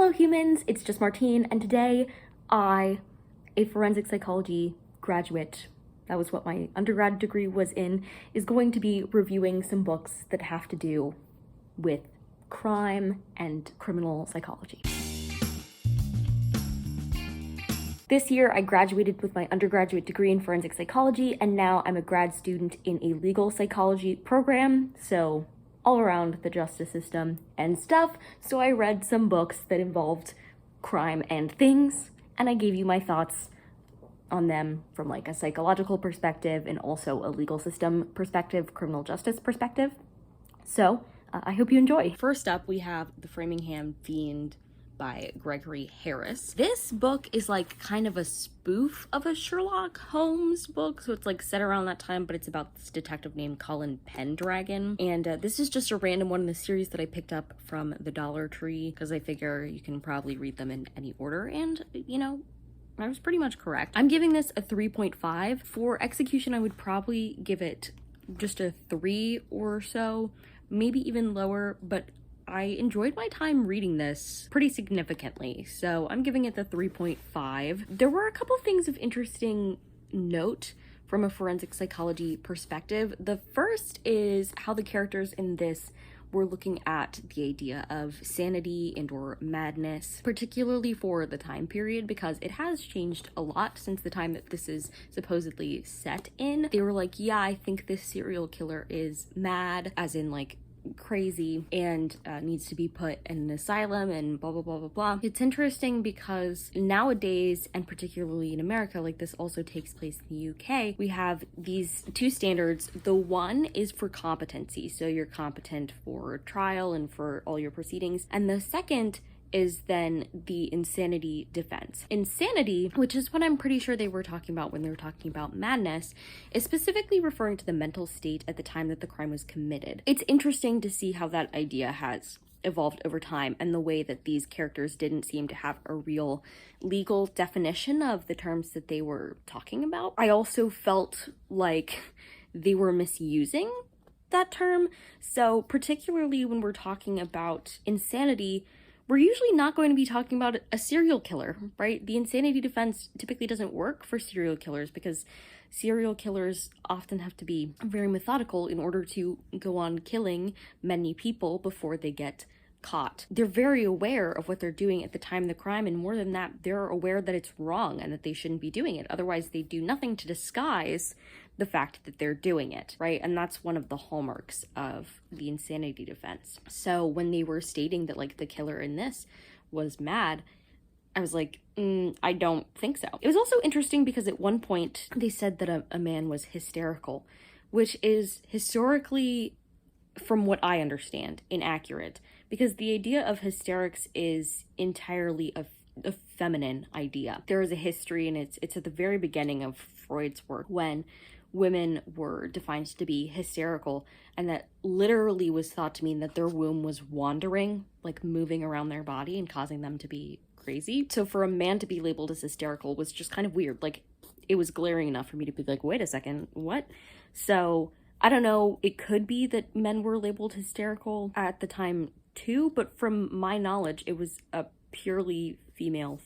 Hello humans, it's just Martine, and today I, a forensic psychology graduate, that was what my undergrad degree was in, is going to be reviewing some books that have to do with crime and criminal psychology. This year, I graduated with my undergraduate degree in forensic psychology, and now I'm a grad student in a legal psychology program, so all around the justice system and stuff. So I read some books that involved crime and things, and I gave you my thoughts on them from like a psychological perspective and also a legal system perspective, criminal justice perspective. So I hope you enjoy. First up, we have The Framingham Fiend by Gregory Harris. This book is like kind of a spoof of a Sherlock Holmes book, so it's like set around that time, but it's about this detective named Colin Pendragon. And this is just a random one in the series that I picked up from the Dollar Tree because I figure you can probably read them in any order, and you know, I was pretty much correct. I'm giving this a 3.5. For execution, I would probably give it just a 3 or so, maybe even lower, but I enjoyed my time reading this pretty significantly, so I'm giving it the 3.5. There were a couple things of interesting note from a forensic psychology perspective. The first is how the characters in this were looking at the idea of sanity and or madness, particularly for the time period, because it has changed a lot since the time that this is supposedly set in. They were like, yeah, I think this serial killer is mad, as in like crazy, and needs to be put in an asylum and blah blah blah blah blah. It's interesting because nowadays, and particularly in America, like this also takes place in the UK, we have these two standards. The one is for competency, so you're competent for trial and for all your proceedings, and the second is then the insanity defense. Insanity, which is what I'm pretty sure they were talking about when they were talking about madness, is specifically referring to the mental state at the time that the crime was committed. It's interesting to see how that idea has evolved over time and the way that these characters didn't seem to have a real legal definition of the terms that they were talking about. I also felt like they were misusing that term. So particularly when we're talking about insanity, we're usually not going to be talking about a serial killer, right? The insanity defense typically doesn't work for serial killers because serial killers often have to be very methodical in order to go on killing many people before they get caught. They're very aware of what they're doing at the time of the crime, and more than that, they're aware that it's wrong and that they shouldn't be doing it. Otherwise, they do nothing to disguise the fact that they're doing it, right? And that's one of the hallmarks of the insanity defense. So when they were stating that like the killer in this was mad, I was like, I don't think so. It was also interesting because at one point they said that a man was hysterical, which is historically, from what I understand, inaccurate, because the idea of hysterics is entirely a feminine idea. There is a history, and it's at the very beginning of Freud's work, when women were defined to be hysterical, and that literally was thought to mean that their womb was wandering, like moving around their body and causing them to be crazy. So for a man to be labeled as hysterical was just kind of weird. Like, it was glaring enough for me to be like, wait a second, what? So I don't know, it could be that men were labeled hysterical at the time too, but from my knowledge, it was a purely female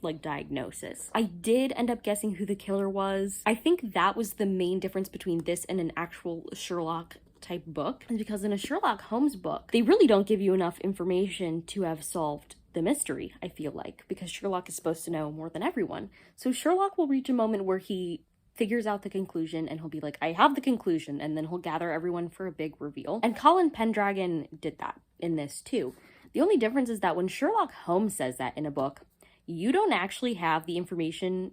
like diagnosis. I did end up guessing who the killer was. I think that was the main difference between this and an actual Sherlock type book, is because in a Sherlock Holmes book, they really don't give you enough information to have solved the mystery, I feel like, because Sherlock is supposed to know more than everyone. So Sherlock will reach a moment where he figures out the conclusion and he'll be like, I have the conclusion, and then he'll gather everyone for a big reveal. And Colin Pendragon did that in this too. The only difference is that when Sherlock Holmes says that in a book, you don't actually have the information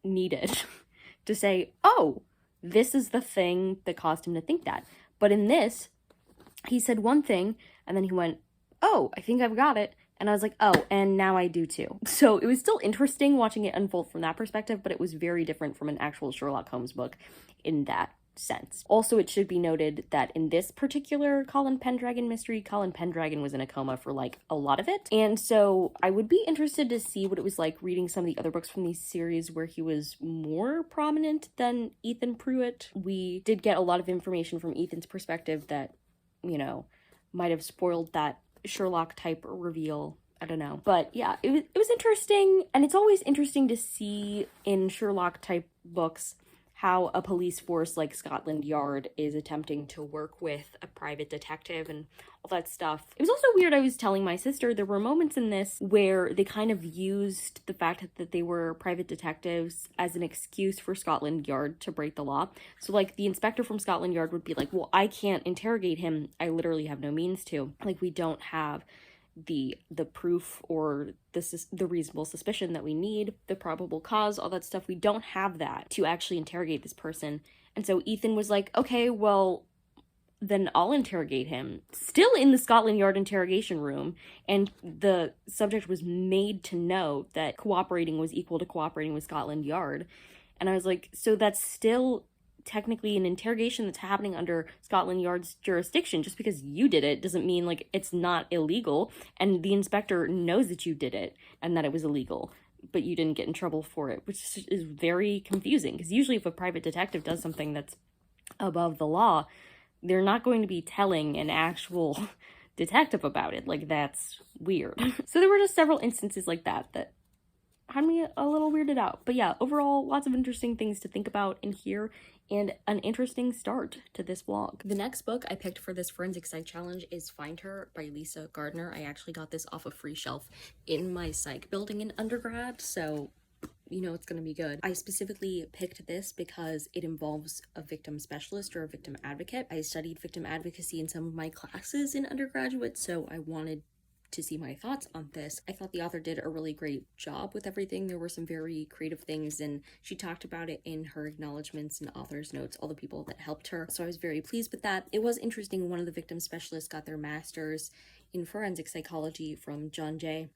needed to say, oh, this is the thing that caused him to think that. But in this, he said one thing, and then he went, oh, I think I've got it. And I was like, oh, and now I do too. So it was still interesting watching it unfold from that perspective, but it was very different from an actual Sherlock Holmes book in that sense. Also, it should be noted that in this particular Colin Pendragon mystery, Colin Pendragon was in a coma for like a lot of it. And so I would be interested to see what it was like reading some of the other books from these series where he was more prominent than Ethan Pruitt. We did get a lot of information from Ethan's perspective that, you know, might have spoiled that Sherlock type reveal I don't know. But yeah, it was interesting, and it's always interesting to see in Sherlock type books how a police force like Scotland Yard is attempting to work with a private detective and all that stuff. It was also weird. I was telling my sister there were moments in this where they kind of used the fact that they were private detectives as an excuse for Scotland Yard to break the law. So like the inspector from Scotland Yard would be like, well, I can't interrogate him. I literally have no means to. Like, we don't have the proof or the reasonable suspicion that we need, the probable cause, all that stuff. We don't have that to actually interrogate this person. And so Ethan was like, okay, well, then I'll interrogate him. Still in the Scotland Yard interrogation room, and the subject was made to know that cooperating was equal to cooperating with Scotland Yard. And I was like, so that's still technically an interrogation that's happening under Scotland Yard's jurisdiction. Just because you did it doesn't mean like it's not illegal, and the inspector knows that you did it and that it was illegal, but you didn't get in trouble for it, which is very confusing, because usually if a private detective does something that's above the law, they're not going to be telling an actual detective about it. Like, that's weird. So there were just several instances like that had me a little weirded out. But yeah, overall, lots of interesting things to think about in here, and an interesting start to this vlog. The next book I picked for this forensic psych challenge is Find Her by Lisa Gardner. I actually got this off a free shelf in my psych building in undergrad, so you know it's gonna be good. I specifically picked this because it involves a victim specialist or a victim advocate. I studied victim advocacy in some of my classes in undergraduate, so I wanted to see my thoughts on this. I thought the author did a really great job with everything. There were some very creative things, and she talked about it in her acknowledgements and author's notes, all the people that helped her. So I was very pleased with that. It was interesting. One of the victim specialists got their master's in forensic psychology from John Jay,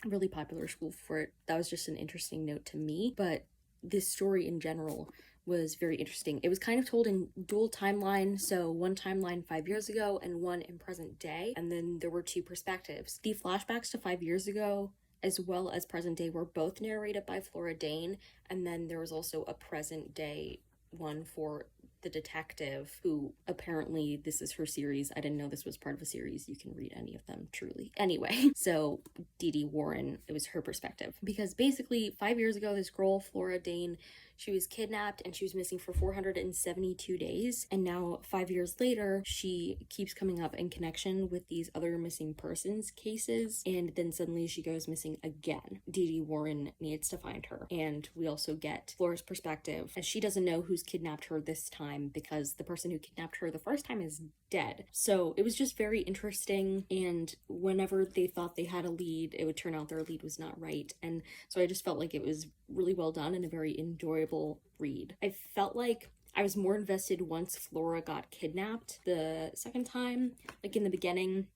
a really popular school for it. That was just an interesting note to me. But this story in general was very interesting. It was kind of told in dual timeline, so one timeline 5 years ago and one in present day, and then there were two perspectives. The flashbacks to 5 years ago as well as present day were both narrated by Flora Dane, and then there was also a present day one for the detective, who apparently this is her series. I didn't know this was part of a series. You can read any of them, truly. Anyway, so Dee Dee Warren, it was her perspective. Because basically 5 years ago, this girl, Flora Dane, she was kidnapped and she was missing for 472 days. And now 5 years later, she keeps coming up in connection with these other missing persons cases. And then suddenly she goes missing again. Dee Dee Warren needs to find her. And we also get Flora's perspective, as she doesn't know who's kidnapped her this time, because the person who kidnapped her the first time is dead. So it was just very interesting, and whenever they thought they had a lead, it would turn out their lead was not right. And so I just felt like it was really well done and a very enjoyable read. I felt like I was more invested once Flora got kidnapped the second time. Like in the beginning,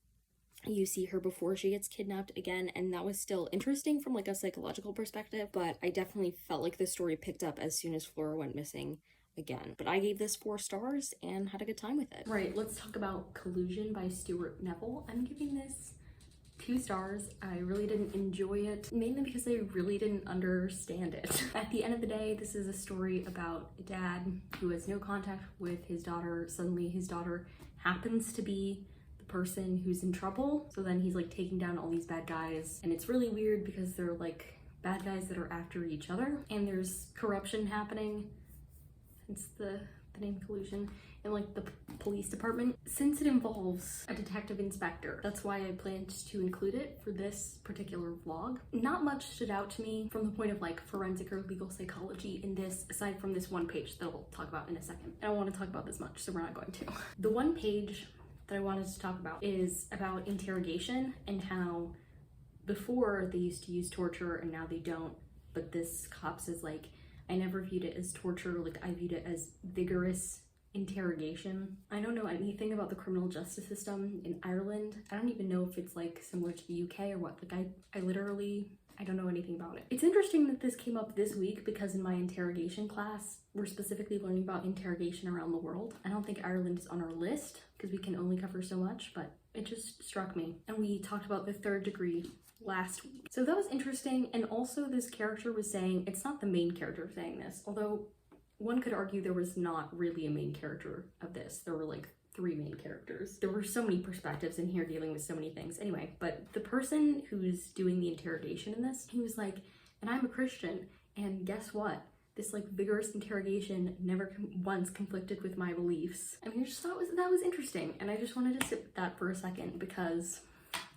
you see her before she gets kidnapped again, and that was still interesting from like a psychological perspective, but I definitely felt like the story picked up as soon as Flora went missing again. But I gave this 4 stars and had a good time with it. Right, let's talk about Collusion by Stuart Neville. I'm giving this 2 stars. I really didn't enjoy it, mainly because I really didn't understand it. At the end of the day, this is a story about a dad who has no contact with his daughter. Suddenly his daughter happens to be the person who's in trouble. So then he's like taking down all these bad guys, and it's really weird because they're like bad guys that are after each other, and there's corruption happening. It's the name Collusion in like the police department. Since it involves a detective inspector, that's why I planned to include it for this particular vlog. Not much stood out to me from the point of like forensic or legal psychology in this, aside from this one page that I'll talk about in a second. I don't want to talk about this much, so we're not going to. The one page that I wanted to talk about is about interrogation and how before they used to use torture and now they don't, but this cops is like, I never viewed it as torture, like I viewed it as vigorous interrogation. I don't know anything about the criminal justice system in Ireland. I don't even know if it's like similar to the UK or what. Like I don't know anything about it. It's interesting that this came up this week because in my interrogation class, we're specifically learning about interrogation around the world. I don't think Ireland is on our list because we can only cover so much, but it just struck me. And we talked about the 3rd degree last week. So that was interesting. And also this character was saying, it's not the main character saying this, although one could argue there was not really a main character of this. There were like three main characters. There were so many perspectives in here dealing with so many things. Anyway, but the person who's doing the interrogation in this, he was like, and I'm a Christian, and guess what? This like vigorous interrogation never once conflicted with my beliefs. I mean, I just thought that was interesting, and I just wanted to sit with that for a second because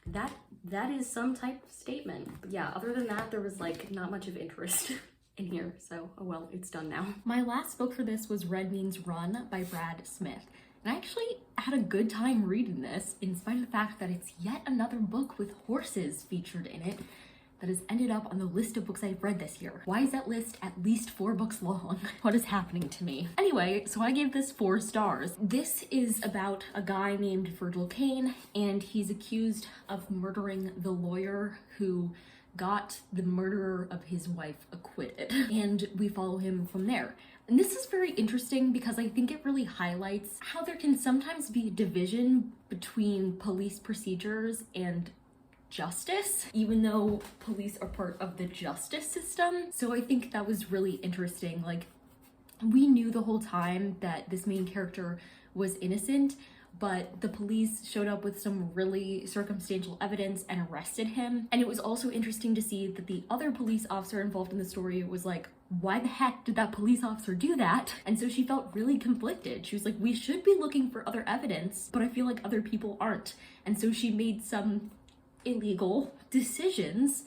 that is some type of statement. But yeah, other than that, there was like not much of interest in here, so oh well, it's done now. My last book for this was Red Means Run by Brad Smith. And I actually had a good time reading this, in spite of the fact that it's yet another book with horses featured in it that has ended up on the list of books I've read this year. Why is that list at least 4 books long? What is happening to me? Anyway, so I gave this 4 stars. This is about a guy named Virgil Kane, and he's accused of murdering the lawyer who got the murderer of his wife acquitted. And we follow him from there. And this is very interesting because I think it really highlights how there can sometimes be a division between police procedures and justice, even though police are part of the justice system. So I think that was really interesting. Like, we knew the whole time that this main character was innocent, but the police showed up with some really circumstantial evidence and arrested him. And it was also interesting to see that the other police officer involved in the story was like, why the heck did that police officer do that? And so she felt really conflicted. She was like, we should be looking for other evidence, but I feel like other people aren't. And so she made some illegal decisions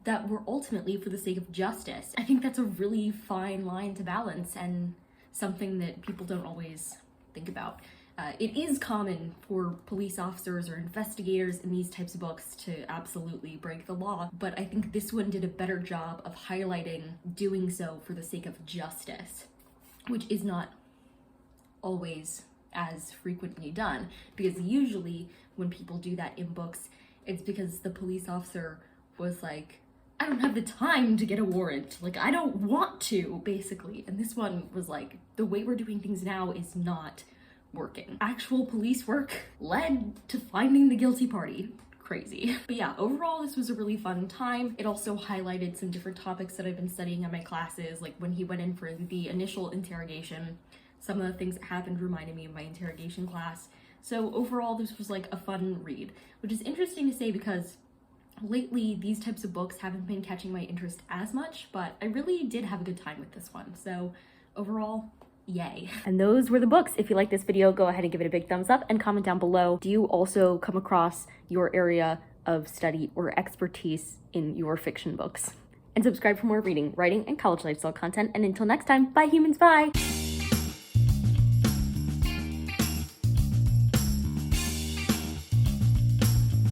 that were ultimately for the sake of justice. I think that's a really fine line to balance and something that people don't always think about. It is common for police officers or investigators in these types of books to absolutely break the law, but I think this one did a better job of highlighting doing so for the sake of justice, which is not always as frequently done, because usually when people do that in books, it's because the police officer was like, I don't have the time to get a warrant. Like, I don't want to, basically. And this one was like, the way we're doing things now is not working. Actual police work led to finding the guilty party. Crazy. But yeah, overall, this was a really fun time. It also highlighted some different topics that I've been studying in my classes. Like when he went in for the initial interrogation, some of the things that happened reminded me of my interrogation class. So overall, this was like a fun read, which is interesting to say because lately these types of books haven't been catching my interest as much, but I really did have a good time with this one. So overall, yay. And those were the books. If you like this video, go ahead and give it a big thumbs up and comment down below. Do you also come across your area of study or expertise in your fiction books? And subscribe for more reading, writing, and college lifestyle content. And until next time, bye humans, bye!